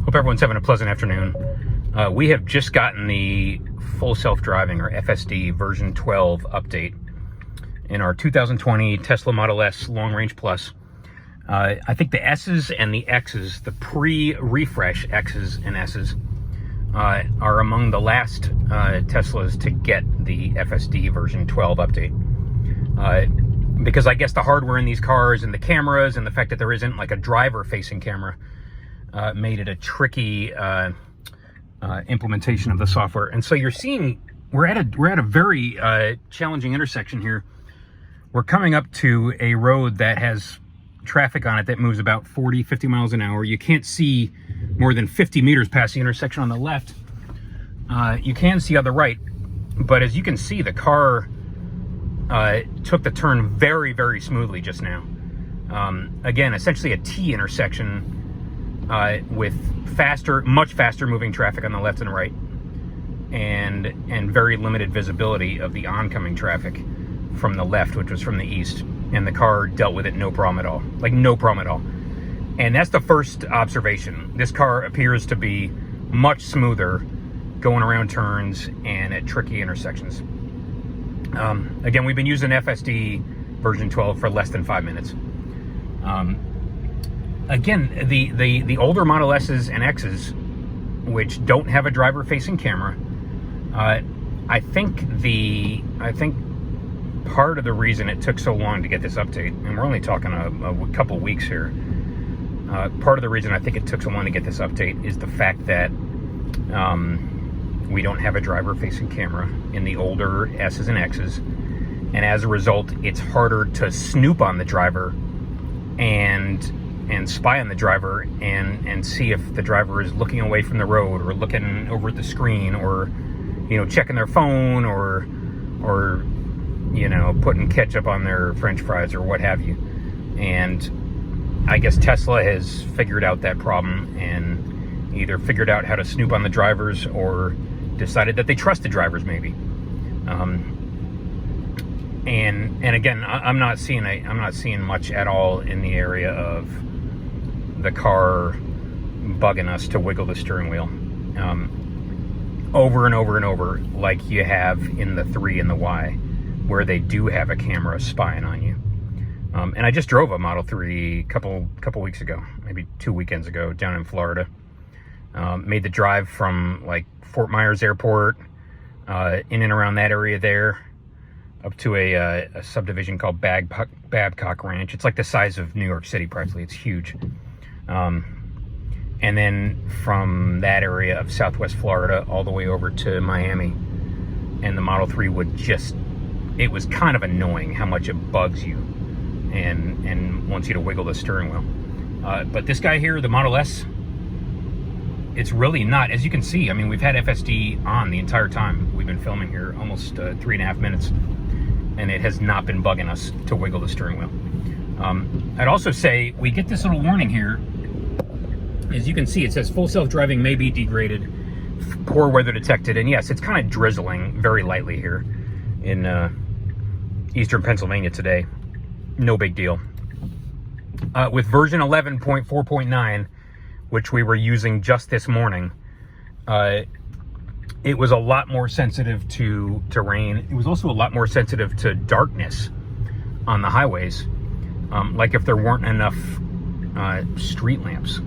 Hope everyone's having a pleasant afternoon. We have just gotten the full self-driving, or FSD version 12 update in our 2020 Tesla Model S Long Range Plus. I think the S's and the X's, the pre-refresh X's and S's, are among the last Teslas to get the FSD version 12 update. Because I guess the hardware in these cars and the cameras and the fact that there isn't like a driver-facing camera made it a tricky implementation of the software. And so you're seeing we're at a very challenging intersection here. We're coming up to a road that has traffic on it that moves about 40-50 miles an hour. You can't see more than 50 meters past the intersection on the left. You can see on the right, but as you can see, the car took the turn very, very smoothly just now. Again, essentially a T intersection with much faster moving traffic on the left and right, and very limited visibility of the oncoming traffic from the left, which was from the east. And the car dealt with it no problem at all, like no problem at all. And that's the first observation. This car appears to be much smoother going around turns and at tricky intersections. Again, we've been using FSD version 12 for less than 5 minutes. Again, the older Model S's and X's, which don't have a driver-facing camera, I think part of the reason it took so long to get this update, and we're only talking a couple weeks here, part of the reason I think it took so long to get this update is the fact that we don't have a driver-facing camera in the older S's and X's, and as a result, it's harder to snoop on the driver and spy on the driver and see if the driver is looking away from the road or looking over at the screen, or checking their phone, or putting ketchup on their French fries or what have you. And I guess Tesla has figured out that problem and either figured out how to snoop on the drivers or decided that they trust the drivers, maybe. And again, I'm not seeing much at all in the area of the car bugging us to wiggle the steering wheel over and over and over, like you have in the 3 and the Y, where they do have a camera spying on you. And I just drove a Model 3 couple weeks ago, maybe 2 weekends ago, down in Florida. Made the drive from like Fort Myers Airport, in and around that area there, up to a subdivision called Babcock Ranch. It's like the size of New York City, practically. It's huge. And then from that area of Southwest Florida all the way over to Miami. And the Model 3 it was kind of annoying how much it bugs you and wants you to wiggle the steering wheel. But this guy here, the Model S, it's really not. As you can see, I mean, we've had FSD on the entire time we've been filming here, almost 3.5 minutes, and it has not been bugging us to wiggle the steering wheel. I'd also say we get this little warning here. As you can see, it says full self-driving may be degraded, poor weather detected, and yes, it's kind of drizzling very lightly here in eastern Pennsylvania today. No big deal. With version 11.4.9, which we were using just this morning, it was a lot more sensitive to rain. It was also a lot more sensitive to darkness on the highways, like if there weren't enough street lamps.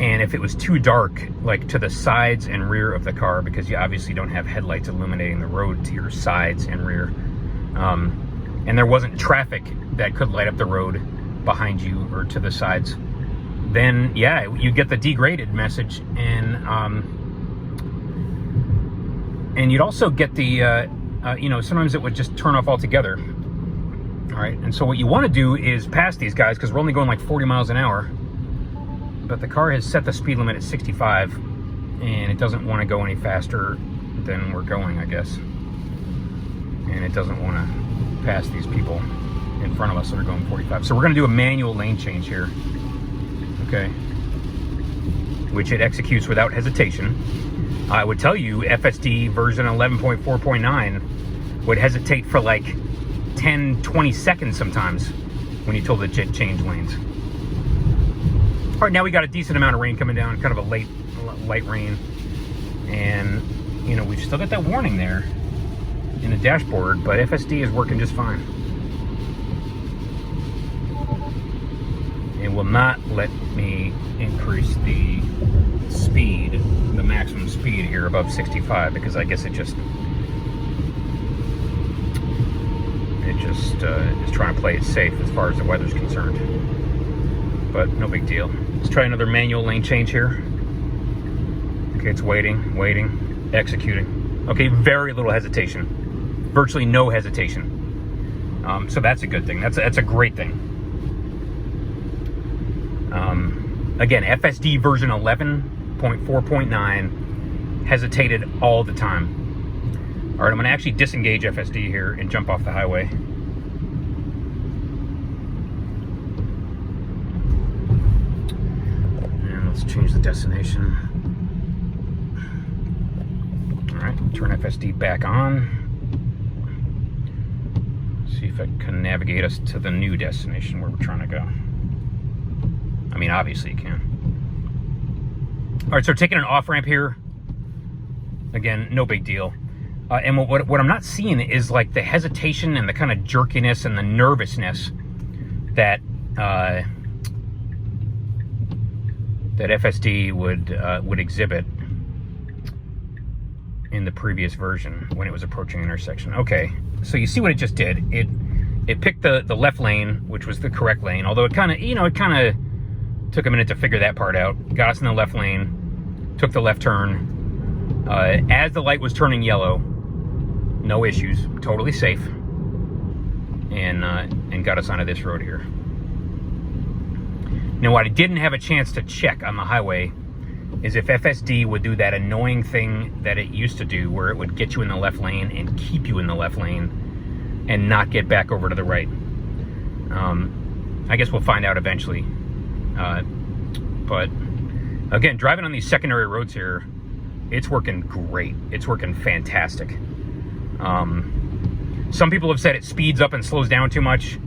And if it was too dark, like to the sides and rear of the car, because you obviously don't have headlights illuminating the road to your sides and rear, and there wasn't traffic that could light up the road behind you or to the sides, then yeah, you get the degraded message, and you'd also get the sometimes it would just turn off altogether. All right, and so what you want to do is pass these guys, because we're only going like 40 miles an hour, but the car has set the speed limit at 65, and it doesn't want to go any faster than we're going, I guess. And it doesn't want to pass these people in front of us that are going 45. So we're going to do a manual lane change here, okay, which it executes without hesitation. I would tell you FSD version 11.4.9 would hesitate for like 10, 20 seconds sometimes when you told it to change lanes. All right, now we got a decent amount of rain coming down, kind of a light rain. And, you know, we've still got that warning there in the dashboard, but FSD is working just fine. It will not let me increase the speed, the maximum speed here above 65, because I guess it just is trying to play it safe as far as the weather's concerned. But no big deal. Let's try another manual lane change here. Okay, it's waiting, executing. Okay, very little hesitation. Virtually no hesitation. So that's a good thing. That's a great thing. Again, FSD version 11.4.9 hesitated all the time. All right, I'm gonna actually disengage FSD here and jump off the highway. And let's change the destination. All right, turn FSD back on. See if it can navigate us to the new destination where we're trying to go. I mean, obviously you can. All right, so taking an off-ramp here. Again, no big deal. And what I'm not seeing is like the hesitation and the kind of jerkiness and the nervousness that that FSD would exhibit in the previous version when it was approaching an intersection. Okay, so you see what it just did. It picked the left lane, which was the correct lane, although it kind of took a minute to figure that part out. Got us in the left lane, took the left turn. As the light was turning yellow, no issues, totally safe, and got us onto this road here. Now, what I didn't have a chance to check on the highway is if FSD would do that annoying thing that it used to do, where it would get you in the left lane and keep you in the left lane and not get back over to the right. I guess we'll find out eventually. But again, driving on these secondary roads here, it's working great. It's working fantastic. Some people have said it speeds up and slows down too much.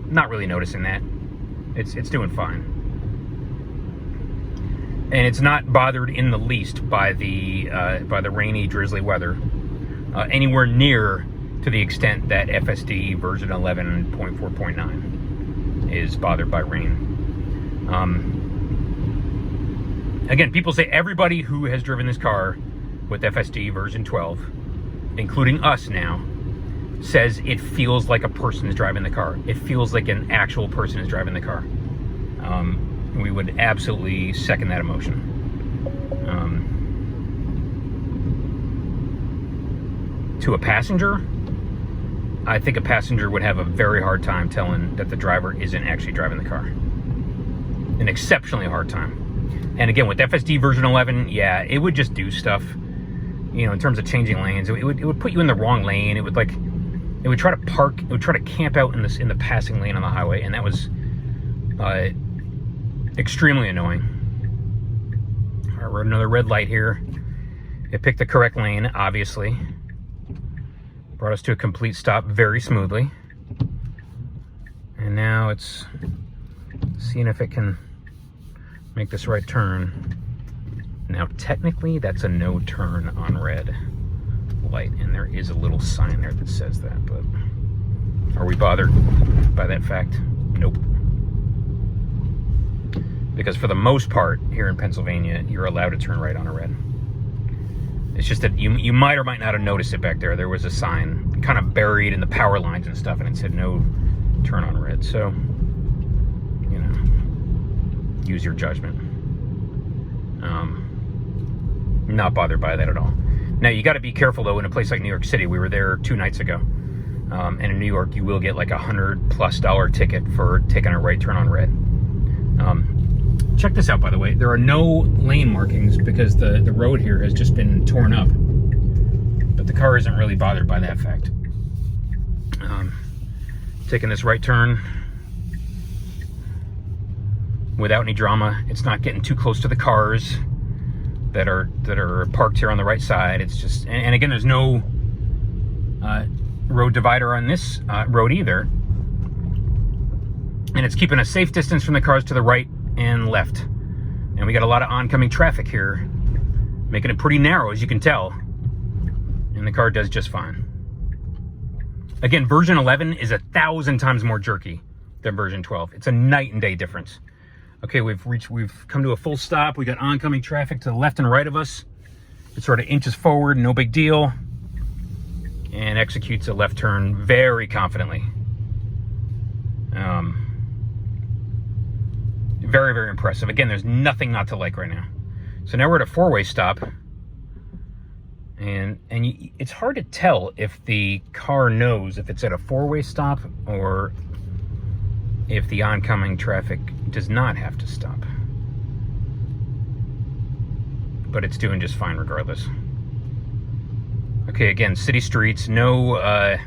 Not really noticing that. It's doing fine. And it's not bothered in the least by the rainy, drizzly weather, anywhere near to the extent that FSD version 11.4.9 is bothered by rain. Again, people say everybody who has driven this car with FSD version 12, including us now, says it feels like a person is driving the car. It feels like an actual person is driving the car. We would absolutely second that emotion. To a passenger, I think a passenger would have a very hard time telling that the driver isn't actually driving the car. An exceptionally hard time. And again, with FSD version 11, yeah, it would just do stuff, you know, in terms of changing lanes. It would put you in the wrong lane. It would try to park, it would try to camp out in the passing lane on the highway, and that was extremely annoying. All right, we're at another red light here. It picked the correct lane, obviously. Brought us to a complete stop very smoothly. And now it's seeing if it can make this right turn. Now, technically, that's a no turn on red light, and there is a little sign there that says that, but are we bothered by that fact? Nope. Because for the most part, here in Pennsylvania, you're allowed to turn right on a red. It's just that you might or might not have noticed it back there. There was a sign kind of buried in the power lines and stuff, and it said no turn on red. So, you know, use your judgment. Not bothered by that at all. Now, you got to be careful, though, in a place like New York City. We were there 2 nights ago. And in New York, you will get like $100+ ticket for taking a right turn on red. Check this out, by the way. There are no lane markings because the road here has just been torn up. But the car isn't really bothered by that fact. Taking this right turn without any drama. It's not getting too close to the cars that are parked here on the right side. It's just, and again, there's no road divider on this road either. And it's keeping a safe distance from the cars to the right and left. And we got a lot of oncoming traffic here, making it pretty narrow, as you can tell. And the car does just fine. Again, version 11 is 1,000 times more jerky than version 12. It's a night and day difference. Okay, we've come to a full stop. We got oncoming traffic to the left and right of us. It sort of inches forward, no big deal, and executes a left turn very confidently. Very, very impressive. Again, there's nothing not to like right now. So now we're at a four-way stop, and it's hard to tell if the car knows if it's at a four-way stop or if the oncoming traffic does not have to stop. But it's doing just fine regardless. Okay, again, city streets, no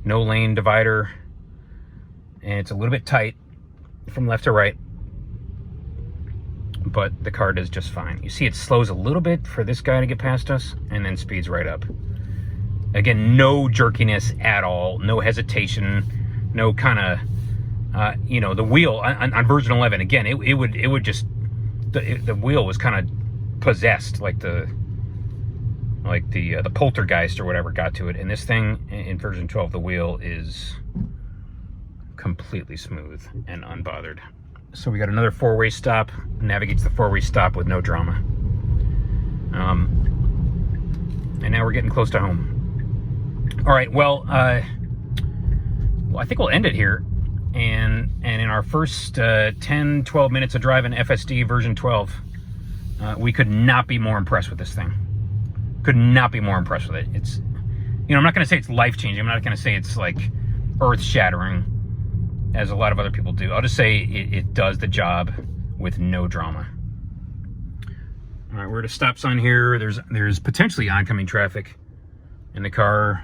lane divider, and it's a little bit tight from left to right, but the car does just fine. You see it slows a little bit for this guy to get past us, and then speeds right up. Again, no jerkiness at all, no hesitation, no kind of, the wheel on version 11. Again, it would just, the wheel was kind of possessed, like the poltergeist or whatever got to it. And this thing in version 12, the wheel is completely smooth and unbothered. So we got another four-way stop. Navigates the four-way stop with no drama. And now we're getting close to home. All right, well, I think we'll end it here. And in our first 10, 12 minutes of driving FSD version 12, we could not be more impressed with this thing. Could not be more impressed with it. It's, I'm not going to say it's life-changing. I'm not going to say it's like earth-shattering, as a lot of other people do. I'll just say it does the job with no drama. All right, we're at a stop sign here. There's potentially oncoming traffic, and the car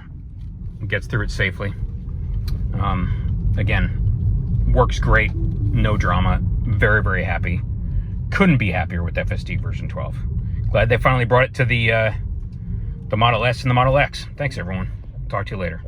gets through it safely. Again, works great, no drama. Very, very happy. Couldn't be happier with FSD version 12. Glad they finally brought it to the Model S and the Model X. Thanks, everyone. Talk to you later.